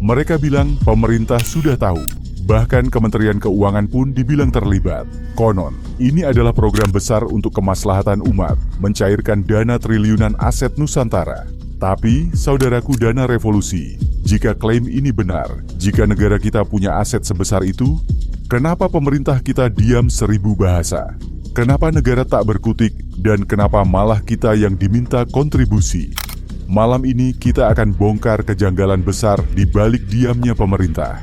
Mereka bilang pemerintah sudah tahu. Bahkan Kementerian Keuangan pun dibilang terlibat. Konon, ini adalah program besar untuk kemaslahatan umat, mencairkan dana triliunan aset Nusantara. Tapi, saudaraku dana revolusi, jika klaim ini benar, jika negara kita punya aset sebesar itu, kenapa pemerintah kita diam 1000 bahasa? Kenapa negara tak berkutik, dan kenapa malah kita yang diminta kontribusi? Malam ini kita akan bongkar kejanggalan besar di balik diamnya pemerintah.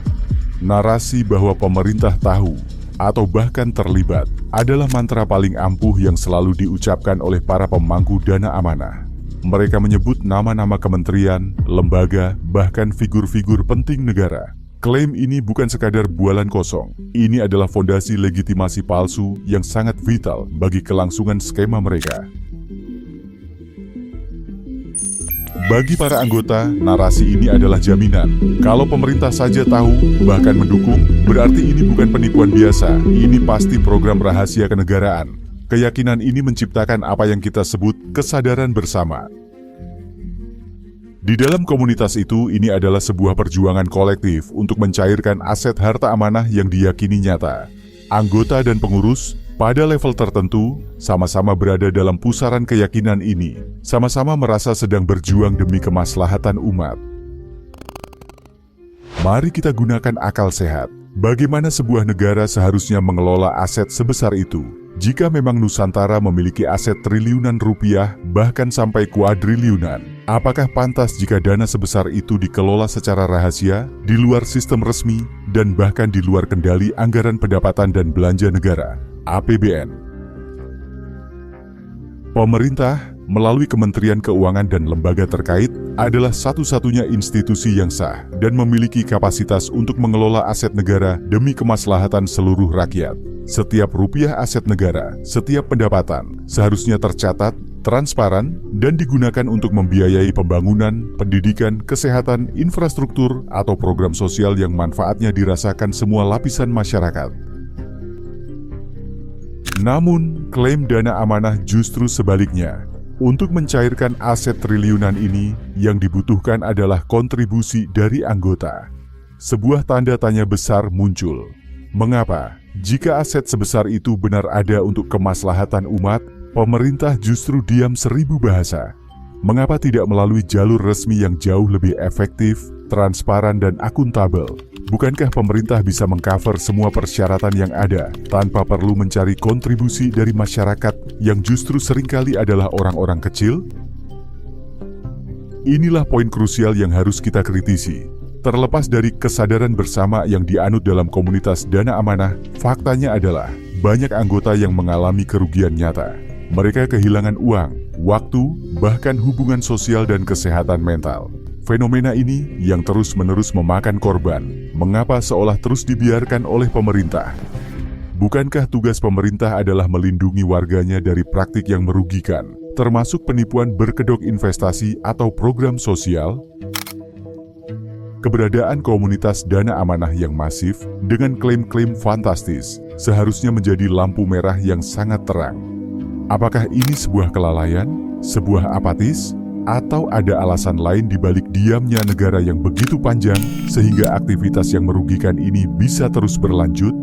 Narasi bahwa pemerintah tahu atau bahkan terlibat adalah mantra paling ampuh yang selalu diucapkan oleh para pemangku dana amanah. Mereka menyebut nama-nama kementerian, lembaga, bahkan figur-figur penting negara. Klaim ini bukan sekadar bualan kosong. Ini adalah fondasi legitimasi palsu yang sangat vital bagi kelangsungan skema mereka. Bagi para anggota, narasi ini adalah jaminan. Kalau pemerintah saja tahu, bahkan mendukung, berarti ini bukan penipuan biasa. Ini pasti program rahasia kenegaraan. Keyakinan ini menciptakan apa yang kita sebut kesadaran bersama. Di dalam komunitas itu, ini adalah sebuah perjuangan kolektif untuk mencairkan aset harta amanah yang diyakini nyata. Anggota dan pengurus, pada level tertentu, sama-sama berada dalam pusaran keyakinan ini, sama-sama merasa sedang berjuang demi kemaslahatan umat. Mari kita gunakan akal sehat. Bagaimana sebuah negara seharusnya mengelola aset sebesar itu? Jika memang Nusantara memiliki aset triliunan rupiah, bahkan sampai kuadriliunan, apakah pantas jika dana sebesar itu dikelola secara rahasia, di luar sistem resmi, dan bahkan di luar kendali anggaran pendapatan dan belanja negara, APBN? Pemerintah, melalui Kementerian Keuangan dan lembaga terkait, adalah satu-satunya institusi yang sah dan memiliki kapasitas untuk mengelola aset negara demi kemaslahatan seluruh rakyat. Setiap rupiah aset negara, setiap pendapatan, seharusnya tercatat, transparan, dan digunakan untuk membiayai pembangunan, pendidikan, kesehatan, infrastruktur, atau program sosial yang manfaatnya dirasakan semua lapisan masyarakat. Namun, klaim dana amanah justru sebaliknya. Untuk mencairkan aset triliunan ini, yang dibutuhkan adalah kontribusi dari anggota. Sebuah tanda tanya besar muncul. Mengapa? Jika aset sebesar itu benar ada untuk kemaslahatan umat, pemerintah justru diam 1000 bahasa. Mengapa tidak melalui jalur resmi yang jauh lebih efektif, transparan, dan akuntabel? Bukankah pemerintah bisa mengcover semua persyaratan yang ada tanpa perlu mencari kontribusi dari masyarakat yang justru seringkali adalah orang-orang kecil? Inilah poin krusial yang harus kita kritisi. Terlepas dari kesadaran bersama yang dianut dalam komunitas dana amanah, faktanya adalah banyak anggota yang mengalami kerugian nyata. Mereka kehilangan uang, waktu, bahkan hubungan sosial dan kesehatan mental. Fenomena ini yang terus-menerus memakan korban, mengapa seolah terus dibiarkan oleh pemerintah? Bukankah tugas pemerintah adalah melindungi warganya dari praktik yang merugikan, termasuk penipuan berkedok investasi atau program sosial? Keberadaan komunitas dana amanah yang masif dengan klaim-klaim fantastis seharusnya menjadi lampu merah yang sangat terang. Apakah ini sebuah kelalaian, sebuah apatis, atau ada alasan lain di balik diamnya negara yang begitu panjang sehingga aktivitas yang merugikan ini bisa terus berlanjut?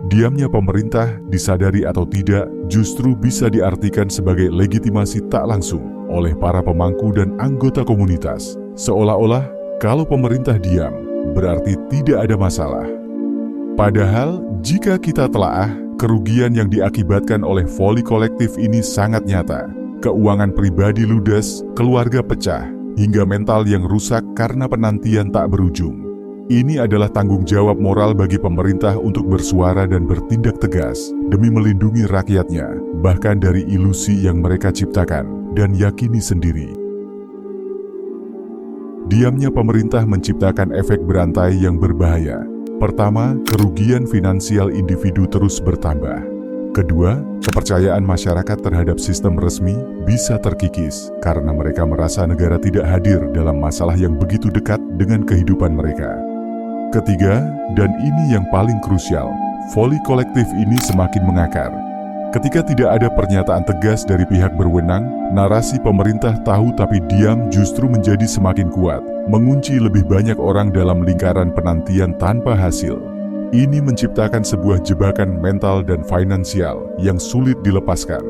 Diamnya pemerintah, disadari atau tidak, justru bisa diartikan sebagai legitimasi tak langsung oleh para pemangku dan anggota komunitas. Seolah-olah, kalau pemerintah diam, berarti tidak ada masalah. Padahal, jika kita telaah, kerugian yang diakibatkan oleh voli kolektif ini sangat nyata. Keuangan pribadi ludes, keluarga pecah, hingga mental yang rusak karena penantian tak berujung. Ini adalah tanggung jawab moral bagi pemerintah untuk bersuara dan bertindak tegas demi melindungi rakyatnya, bahkan dari ilusi yang mereka ciptakan dan yakini sendiri. Diamnya pemerintah menciptakan efek berantai yang berbahaya. Pertama, kerugian finansial individu terus bertambah. Kedua, kepercayaan masyarakat terhadap sistem resmi bisa terkikis karena mereka merasa negara tidak hadir dalam masalah yang begitu dekat dengan kehidupan mereka. Ketiga, dan ini yang paling krusial, voli kolektif ini semakin mengakar. Ketika tidak ada pernyataan tegas dari pihak berwenang, narasi pemerintah tahu tapi diam justru menjadi semakin kuat, mengunci lebih banyak orang dalam lingkaran penantian tanpa hasil. Ini menciptakan sebuah jebakan mental dan finansial yang sulit dilepaskan.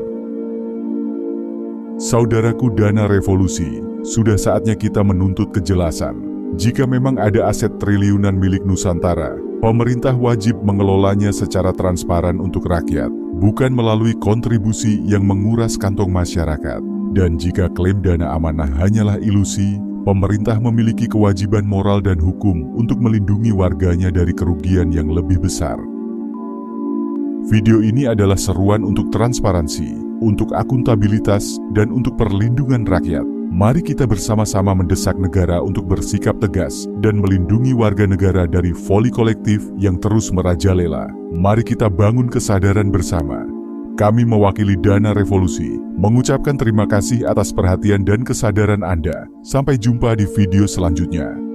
Saudaraku dana revolusi, sudah saatnya kita menuntut kejelasan. Jika memang ada aset triliunan milik Nusantara, pemerintah wajib mengelolanya secara transparan untuk rakyat, bukan melalui kontribusi yang menguras kantong masyarakat. Dan jika klaim dana amanah hanyalah ilusi, pemerintah memiliki kewajiban moral dan hukum untuk melindungi warganya dari kerugian yang lebih besar. Video ini adalah seruan untuk transparansi, untuk akuntabilitas, dan untuk perlindungan rakyat. Mari kita bersama-sama mendesak negara untuk bersikap tegas dan melindungi warga negara dari foli kolektif yang terus merajalela. Mari kita bangun kesadaran bersama. Kami mewakili Dana Revolusi, mengucapkan terima kasih atas perhatian dan kesadaran Anda. Sampai jumpa di video selanjutnya.